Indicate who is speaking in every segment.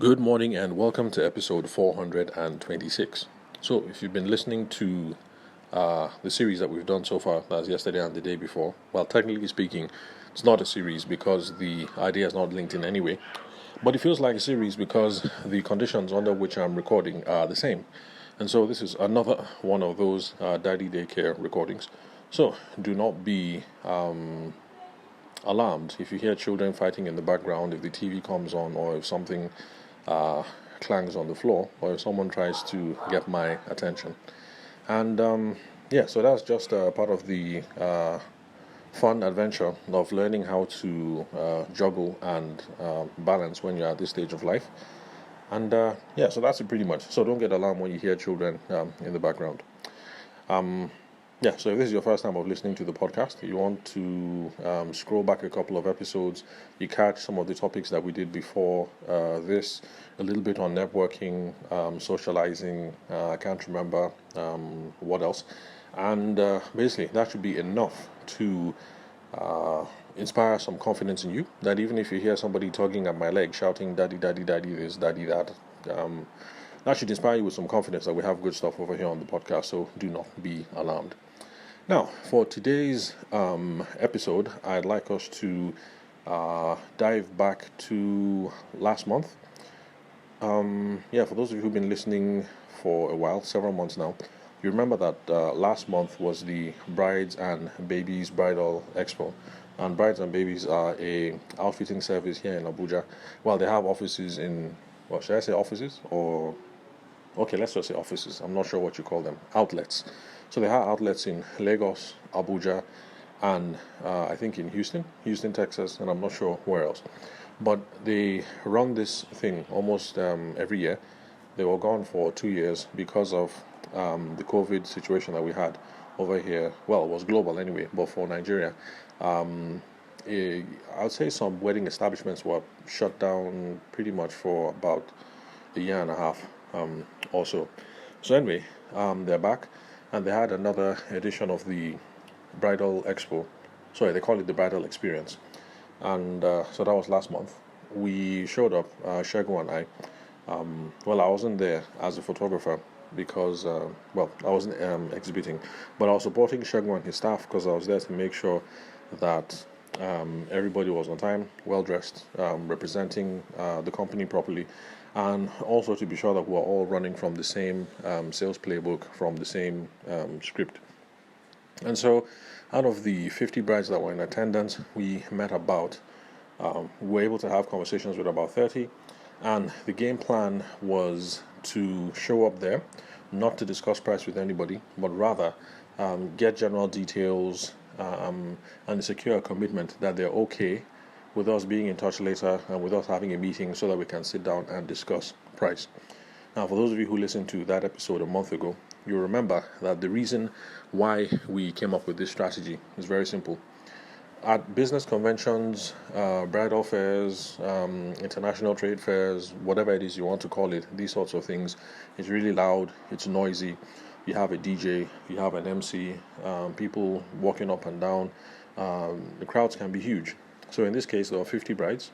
Speaker 1: Good morning and welcome to episode 426. So, if you've been listening to the series that we've done so far, that's yesterday and the day before, well, technically speaking, it's not a series because the idea is not linked in any way, but it feels like a series because the conditions under which I'm recording are the same. And so, this is another one of those daddy daycare recordings. So, do not be alarmed if you hear children fighting in the background, if the TV comes on, or if something clangs on the floor, or if someone tries to get my attention. And so that's just part of the fun adventure of learning how to juggle and balance when you're at this stage of life. And so that's it pretty much. So don't get alarmed when you hear children in the background. So if this is your first time of listening to the podcast, you want to scroll back a couple of episodes, you catch some of the topics that we did before this, a little bit on networking, socializing, I can't remember what else. And basically, that should be enough to inspire some confidence in you, that even if you hear somebody tugging at my leg, shouting, daddy, daddy, daddy this, daddy that, that should inspire you with some confidence that we have good stuff over here on the podcast, so do not be alarmed. Now, for today's episode, I'd like us to dive back to last month. For those of you who've been listening for a while, several months now, you remember that last month was the Brides and Babies Bridal Expo. And Brides and Babies are a outfitting service here in Abuja. Well, they have offices in, should I say offices? Or, okay, let's just say offices. I'm not sure what you call them. Outlets. So they have outlets in Lagos, Abuja, and I think in Houston, Texas, and I'm not sure where else. But they run this thing almost every year. They were gone for 2 years because of the COVID situation that we had over here. Well, it was global anyway, but for Nigeria, I would say some wedding establishments were shut down pretty much for about a year and a half or so. So anyway, they're back. And they had another edition of the Bridal Expo. Sorry, they call it the Bridal Experience. And so that was last month. We showed up, Shego and I. I wasn't there as a photographer because, I wasn't exhibiting. But I was supporting Shego and his staff because I was there to make sure that everybody was on time, well-dressed, representing the company properly, and also to be sure that we're all running from the same sales playbook, from the same script. And so out of the 50 brides that were in attendance, we met we were able to have conversations with about 30, and the game plan was to show up there, not to discuss price with anybody, but rather get general details and secure a commitment that they're okay with us being in touch later and with us having a meeting so that we can sit down and discuss price. Now, for those of you who listened to that episode a month ago, you remember that the reason why we came up with this strategy is very simple. At business conventions, bridal fairs, international trade fairs, whatever it is you want to call it, these sorts of things, it's really loud, it's noisy. You have a DJ, you have an MC, people walking up and down. The crowds can be huge. So in this case, there are 50 brides.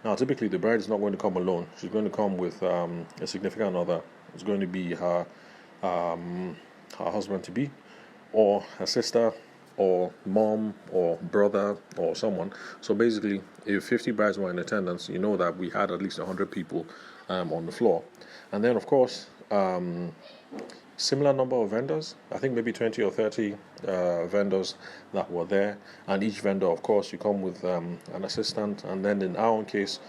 Speaker 1: Now, typically, the bride is not going to come alone. She's going to come with a significant other. It's going to be her husband-to-be, or her sister, or mom, or brother, or someone. So basically, if 50 brides were in attendance, you know that we had at least 100 people on the floor. And then, of course, similar number of vendors, I think maybe 20 or 30 vendors that were there, and each vendor, of course, you come with an assistant, and then in our own case,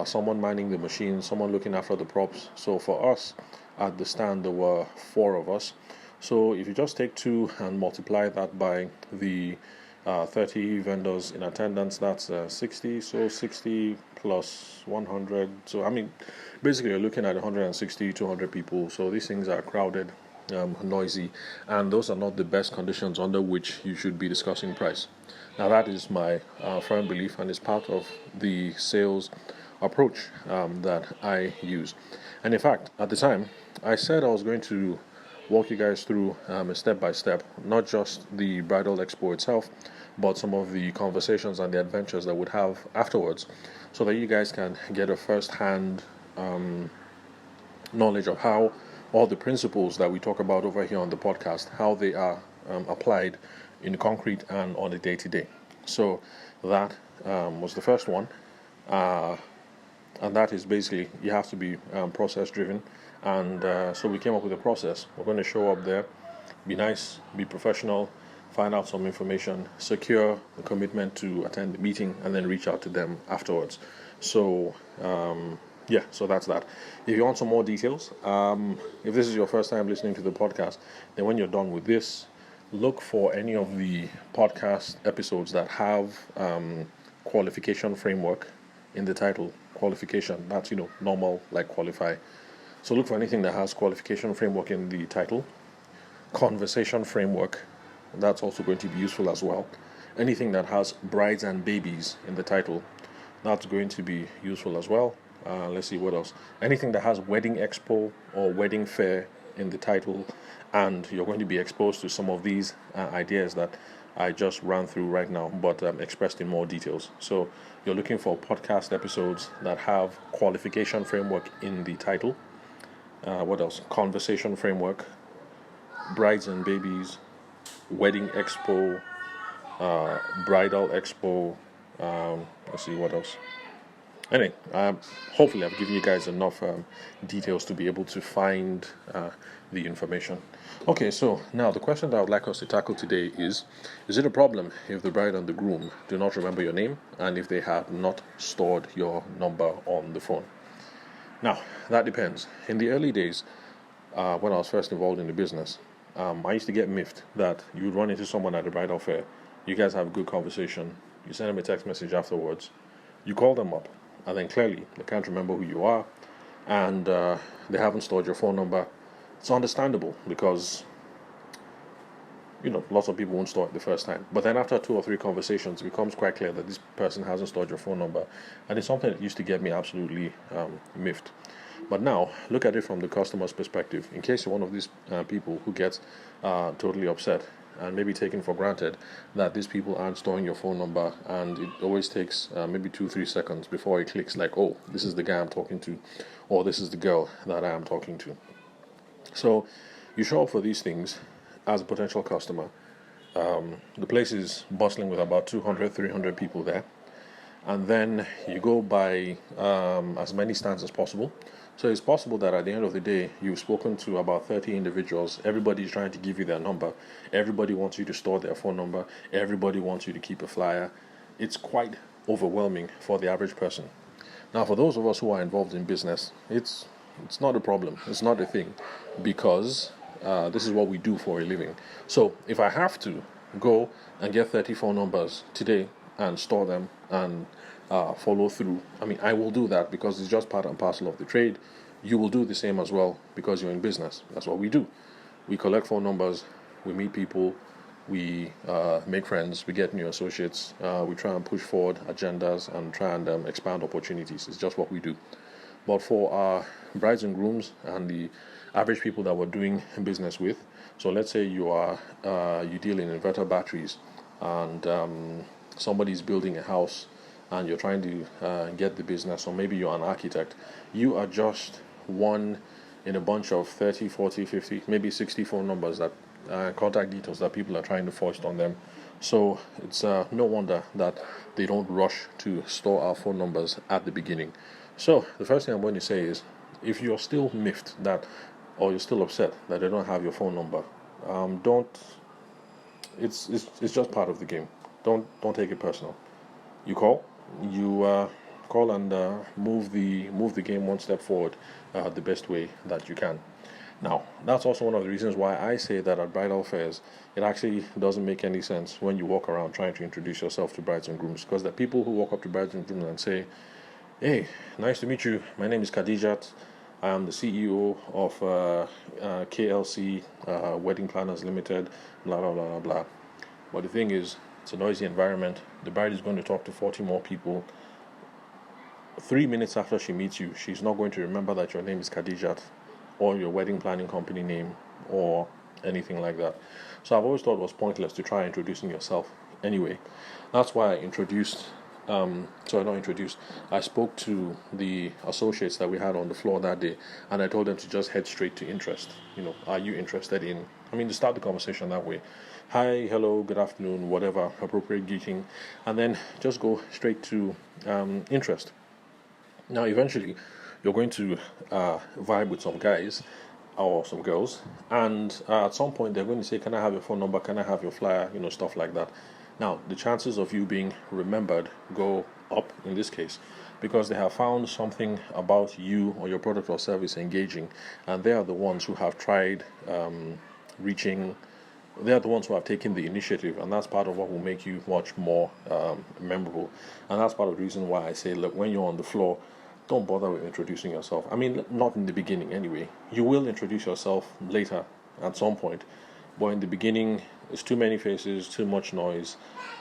Speaker 1: someone manning the machine, someone looking after the props. So for us at the stand, there were 4 of us. So if you just take 2 and multiply that by the 30 vendors in attendance, that's 60. So 60 plus 100. So basically you're looking at 160, 200 people. So these things are crowded, noisy, and those are not the best conditions under which you should be discussing price. Now, that is my firm belief, and is part of the sales approach that I use. And in fact, at the time, I said I was going to walk you guys through a step-by-step, not just the bridal expo itself, but some of the conversations and the adventures that we'd have afterwards, so that you guys can get a first-hand knowledge of how all the principles that we talk about over here on the podcast, how they are applied in concrete and on a day-to-day. So that was the first one. And that is basically, you have to be process driven. And so we came up with a process. We're going to show up there, be nice, be professional, find out some information, secure the commitment to attend the meeting, and then reach out to them afterwards. So so that's that. If you want some more details, if this is your first time listening to the podcast, then when you're done with this, look for any of the podcast episodes that have qualification framework in the title. Qualification, that's, normal, like qualify. So look for anything that has qualification framework in the title. Conversation framework, that's also going to be useful as well. Anything that has brides and babies in the title, that's going to be useful as well. Let's see what else. Anything that has wedding expo or wedding fair in the title, and you're going to be exposed to some of these ideas that I just ran through right now, but expressed in more details. So you're looking for podcast episodes that have qualification framework in the title. What else? Conversation framework, brides and babies, wedding expo, bridal expo. Let's see what else. Anyway, hopefully I've given you guys enough details to be able to find the information. Okay, so now the question that I would like us to tackle today is it a problem if the bride and the groom do not remember your name and if they have not stored your number on the phone? Now, that depends. In the early days, when I was first involved in the business, I used to get miffed that you would run into someone at a bridal fair, you guys have a good conversation, you send them a text message afterwards, you call them up, and then clearly they can't remember who you are, and they haven't stored your phone number. It's understandable because, lots of people won't store it the first time. But then after 2 or 3 conversations, it becomes quite clear that this person hasn't stored your phone number. And it's something that used to get me absolutely miffed. But now, look at it from the customer's perspective. In case you're one of these people who gets totally upset and maybe taken for granted that these people aren't storing your phone number, and it always takes maybe 2-3 seconds before it clicks like, oh, this is the guy I'm talking to, or this is the girl that I am talking to. So you show up for these things as a potential customer. The place is bustling with about 200-300 people there, and then you go by as many stands as possible. So it's possible that at the end of the day, you've spoken to about 30 individuals. Everybody's trying to give you their number. Everybody wants you to store their phone number. Everybody wants you to keep a flyer. It's quite overwhelming for the average person. Now, for those of us who are involved in business, it's not a problem. It's not a thing, because this is what we do for a living. So if I have to go and get 30 phone numbers today and store them and follow through, I will do that because it's just part and parcel of the trade. You will do the same as well because you're in business. That's what we do. We collect phone numbers, we meet people, we make friends, we get new associates, we try and push forward agendas and try and expand opportunities. It's just what we do. But for our brides and grooms and the average people that we're doing business with, so let's say you deal in inverter batteries, and somebody's building a house and you're trying to get the business, or maybe you're an architect, you are just one in a bunch of 30, 40, 50, maybe 60 phone numbers, that contact details that people are trying to foist on them. So it's no wonder that they don't rush to store our phone numbers at the beginning. So the first thing I'm going to say is, if you're still miffed or you're still upset that they don't have your phone number, it's just part of the game. Don't take it personal. You call and move the game one step forward the best way that you can. Now, that's also one of the reasons why I say that at bridal fairs, it actually doesn't make any sense when you walk around trying to introduce yourself to brides and grooms, because there are people who walk up to brides and grooms and say, hey, nice to meet you. My name is Khadijat. I am the CEO of KLC Wedding Planners Limited, blah, blah, blah, blah, blah. But the thing is, it's a noisy environment. The bride is going to talk to 40 more people. 3 minutes after she meets you, she's not going to remember that your name is Khadijat, or your wedding planning company name, or anything like that. So I've always thought it was pointless to try introducing yourself anyway. That's why I introduced sorry, not introduced. I spoke to the associates that we had on the floor that day, and I told them to just head straight to interest. Are you interested in? To start the conversation that way. Hi, hello, good afternoon, whatever, appropriate greeting, and then just go straight to interest. Now, eventually, you're going to vibe with some guys or some girls, and at some point, they're going to say, "Can I have your phone number? Can I have your flyer?" Stuff like that. Now, the chances of you being remembered go up in this case because they have found something about you or your product or service engaging, and they are the ones who have tried reaching. They are the ones who have taken the initiative, and that's part of what will make you much more memorable. And that's part of the reason why I say, look, when you're on the floor, don't bother with introducing yourself. Not in the beginning anyway. You will introduce yourself later at some point, but in the beginning, it's too many faces, too much noise.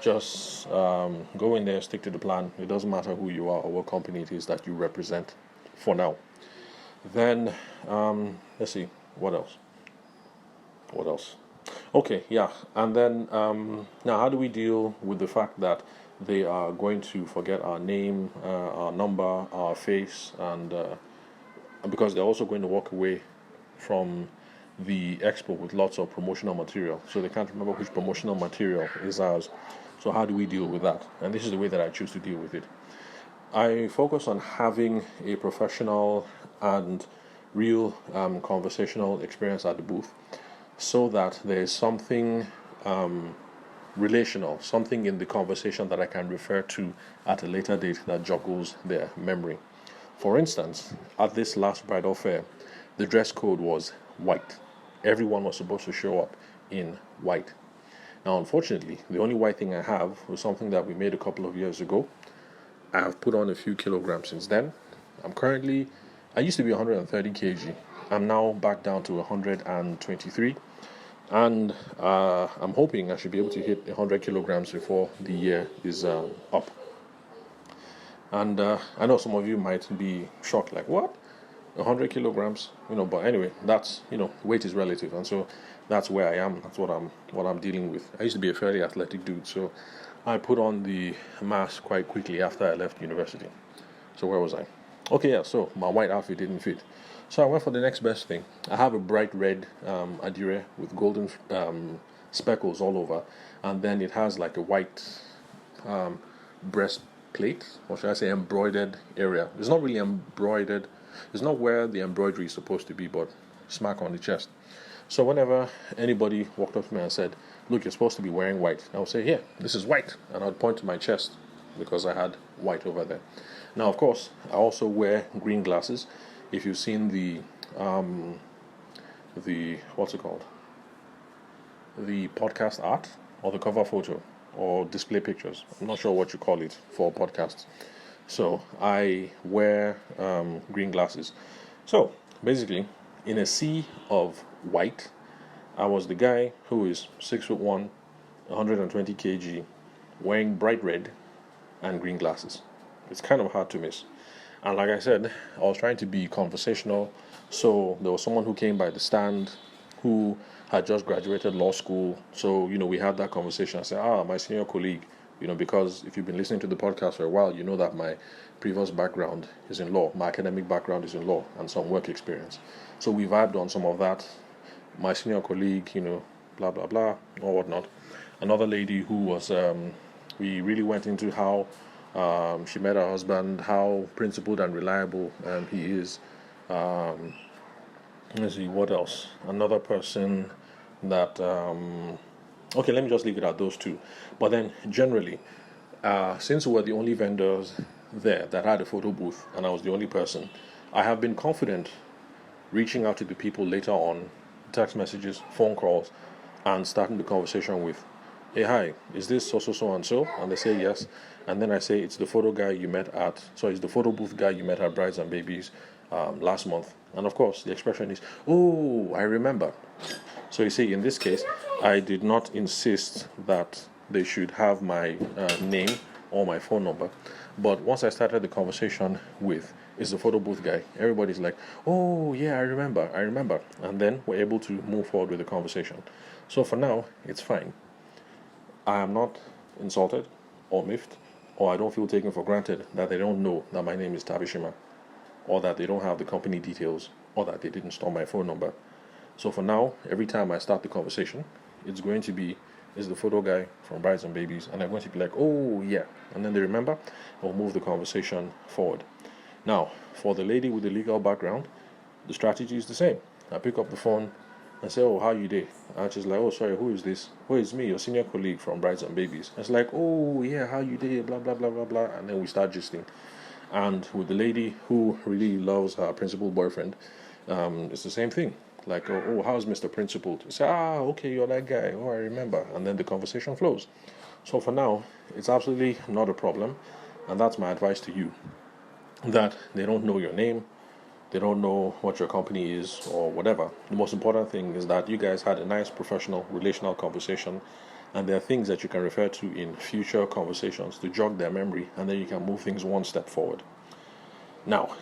Speaker 1: Just go in there, stick to the plan. It doesn't matter who you are or what company it is that you represent for now. Then, let's see, what else? Okay, yeah. And then, now how do we deal with the fact that they are going to forget our name, our number, our face, and because they're also going to walk away from the expo with lots of promotional material, so they can't remember which promotional material is ours. So how do we deal with that? And this is the way that I choose to deal with it. I focus on having a professional and real conversational experience at the booth, so that there is something relational, something in the conversation that I can refer to at a later date that joggles their memory. For instance, at this last bridal fair, the dress code was white. Everyone was supposed to show up in white. Now, unfortunately, the only white thing I have was something that we made a couple of years ago. I have put on a few kilograms since then. I used to be 130 kg. I'm now back down to 123. And I'm hoping I should be able to hit 100 kilograms before the year is up. And I know some of you might be shocked, like, what? 100 kilograms? But anyway, that's, weight is relative. And so that's where I am. That's what I'm dealing with. I used to be a fairly athletic dude, so I put on the mass quite quickly after I left university. So where was I? Okay, yeah, so my white outfit didn't fit. So I went for the next best thing. I have a bright red adire with golden speckles all over, and then it has like a white breastplate, or should I say embroidered area. It's not really embroidered. It's not where the embroidery is supposed to be, but smack on the chest. So whenever anybody walked up to me and said, "Look, you're supposed to be wearing white," I would say, "Here, this is white," and I'd point to my chest because I had white over there. Now, of course, I also wear green glasses. If you've seen the what's it called? The podcast art or the cover photo or display pictures. I'm not sure what you call it for podcasts. So I wear green glasses. So basically, in a sea of white, I was the guy who is 6'1", 120 kg, wearing bright red and green glasses. It's kind of hard to miss. And like I said, I was trying to be conversational. So there was someone who came by the stand who had just graduated law school. So, we had that conversation. I said, my senior colleague, because if you've been listening to the podcast for a while, you know that my previous background is in law. My academic background is in law and some work experience. So we vibed on some of that. My senior colleague, blah, blah, blah, or whatnot. Another lady who was, we really went into how she met her husband, how principled and reliable he is. Let's see, what else? Another person that, okay, let me just leave it at those two. But then generally, since we were the only vendors there that had a photo booth and I was the only person, I have been confident reaching out to the people later on, text messages, phone calls, and starting the conversation with, "Hey, hi, is this so and so?" And they say yes. And then I say, it's the photo booth guy you met at Brides and Babies last month. And of course, the expression is, "Oh, I remember." So you see, in this case, I did not insist that they should have my name or my phone number. But once I started the conversation with, "Is the photo booth guy," everybody's like, "Oh, yeah, I remember. And then we're able to move forward with the conversation. So for now, it's fine. I am not insulted or miffed. or I don't feel taken for granted that they don't know that my name is Tabishima, or that they don't have the company details, or that they didn't store my phone number. So for now, every time I start the conversation, it's going to be, is the photo guy from Brides and Babies, and I'm going to be like, oh yeah, and then they remember, I'll move the conversation forward. Now, for the lady with the legal background, the strategy is the same. I pick up the phone and say, oh, how you doing? And she's like, oh, sorry, who is this? Oh, it's me, your senior colleague from Brides and Babies. And it's like, oh, yeah, how you doing? Blah, blah, blah, blah, blah. And then we start gisting. And with the lady who really loves her principal boyfriend, it's the same thing. Like, oh, how's Mr. Principal? Say, okay, you're that guy. Oh, I remember. And then the conversation flows. So for now, it's absolutely not a problem. And that's my advice to you. That they don't know your name, they don't know what your company is or whatever. The most important thing is that you guys had a nice professional relational conversation, and there are things that you can refer to in future conversations to jog their memory, and then you can move things one step forward. Now,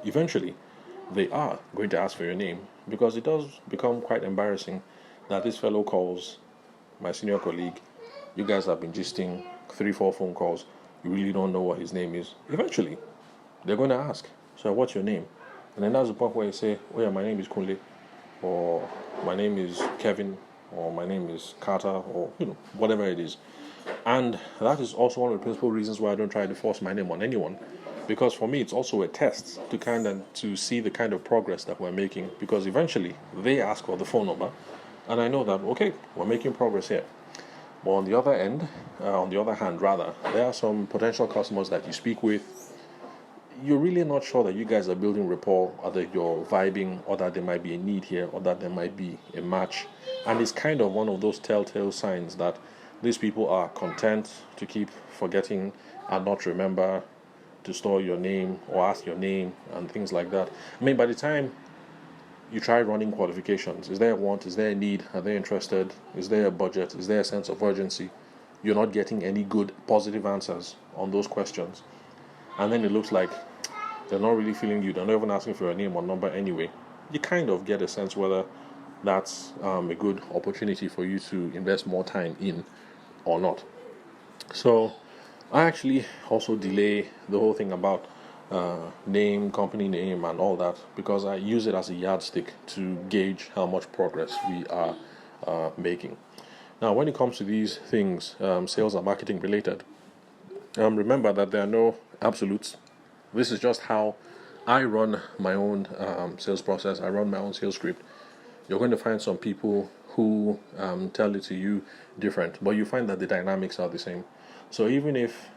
Speaker 1: eventually they are going to ask for your name, because it does become quite embarrassing that this fellow calls my senior colleague, you guys have been gisting 3-4 phone calls, you really don't know what his name is. Eventually they're going to ask, so what's your name? And then that's the point where you say, oh yeah, my name is Kunle, or my name is Kevin, or my name is Carter, or whatever it is. And that is also one of the principal reasons why I don't try to force my name on anyone, because for me it's also a test to see the kind of progress that we're making, because eventually they ask for the phone number, and I know that okay, we're making progress here. But on the other hand, there are some potential customers that you speak with. You're really not sure that you guys are building rapport, or that you're vibing, or that there might be a need here, or that there might be a match. And it's kind of one of those telltale signs that these people are content to keep forgetting and not remember to store your name or ask your name and things like that. I mean, by the time you try running qualifications, is there a want, is there a need, are they interested, is there a budget, is there a sense of urgency? You're not getting any good positive answers on those questions, and then it looks like they're not really feeling you, they're not even asking for your name or number anyway. You kind of get a sense whether that's a good opportunity for you to invest more time in or not. So I actually also delay the whole thing about name, company name, and all that, because I use it as a yardstick to gauge how much progress we are making. Now, when it comes to these things, sales and marketing related, remember that there are no absolutes. This is just how I run my own sales process. I run my own sales script. You're going to find some people who tell it to you different, but you find that the dynamics are the same. So even if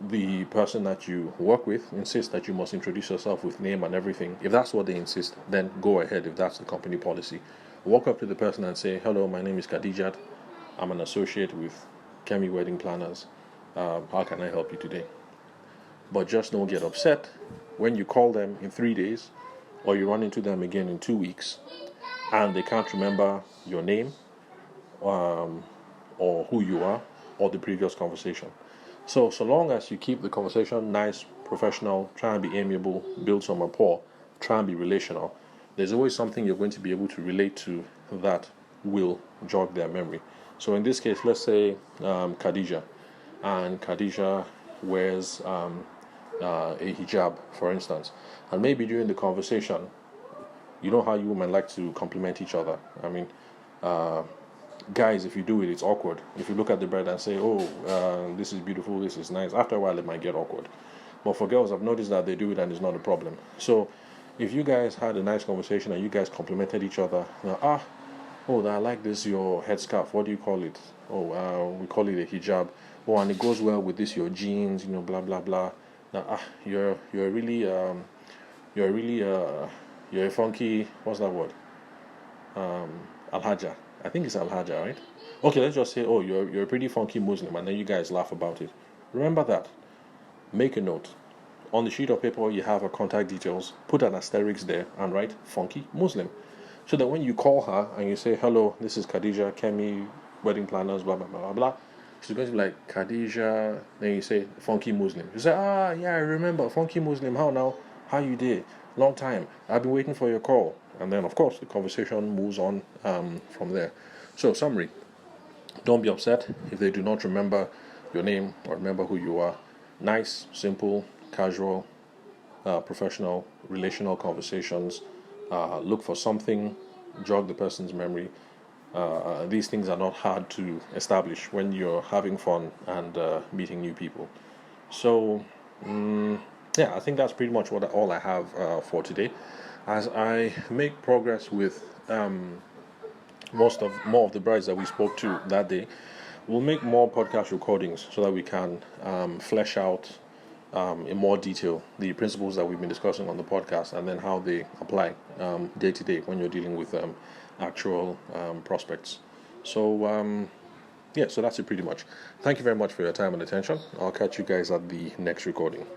Speaker 1: the person that you work with insists that you must introduce yourself with name and everything, if that's what they insist, then go ahead if that's the company policy. Walk up to the person and say, hello, my name is Khadijat. I'm an associate with Kemi Wedding Planners. How can I help you today? But just don't get upset when you call them in 3 days, or you run into them again in 2 weeks, and they can't remember your name, or who you are, or the previous conversation. So long as you keep the conversation nice, professional, try and be amiable, build some rapport, try and be relational, there's always something you're going to be able to relate to that will jog their memory. So in this case, let's say Khadija, and Khadija wears a hijab, for instance, and maybe during the conversation, you know how you women like to compliment each other. I mean, guys, if you do it, it's awkward. If you look at the bride and say, oh, this is beautiful, this is nice, after a while it might get awkward. But for girls, I've noticed that they do it and it's not a problem. So if you guys had a nice conversation and you guys complimented each other, I like this, your headscarf, what do you call it? We call it a hijab. Oh, and it goes well with this, your jeans, blah blah blah. Now, you're a funky, what's that word? Alhaja. I think it's Alhaja, right? Okay, let's just say, oh, you're a pretty funky Muslim, and then you guys laugh about it. Remember that. Make a note. On the sheet of paper, you have her contact details. Put an asterisk there and write funky Muslim. So that when you call her and you say, hello, this is Khadija, Kemi, Wedding Planners, blah, blah, blah, blah, blah. She's going to be like, Khadija, then you say, funky Muslim. You say, yeah, I remember, funky Muslim, how now? How you did? Long time. I've been waiting for your call. And then, of course, the conversation moves on from there. So, summary. Don't be upset if they do not remember your name or remember who you are. Nice, simple, casual, professional, relational conversations. Look for something, jog the person's memory. These things are not hard to establish when you're having fun and meeting new people. So, yeah, I think that's pretty much all I have for today. As I make progress with more of the brides that we spoke to that day, we'll make more podcast recordings so that we can flesh out in more detail the principles that we've been discussing on the podcast and then how they apply day to day when you're dealing with actual prospects. So, yeah, so that's it pretty much. Thank you very much for your time and attention. I'll catch you guys at the next recording.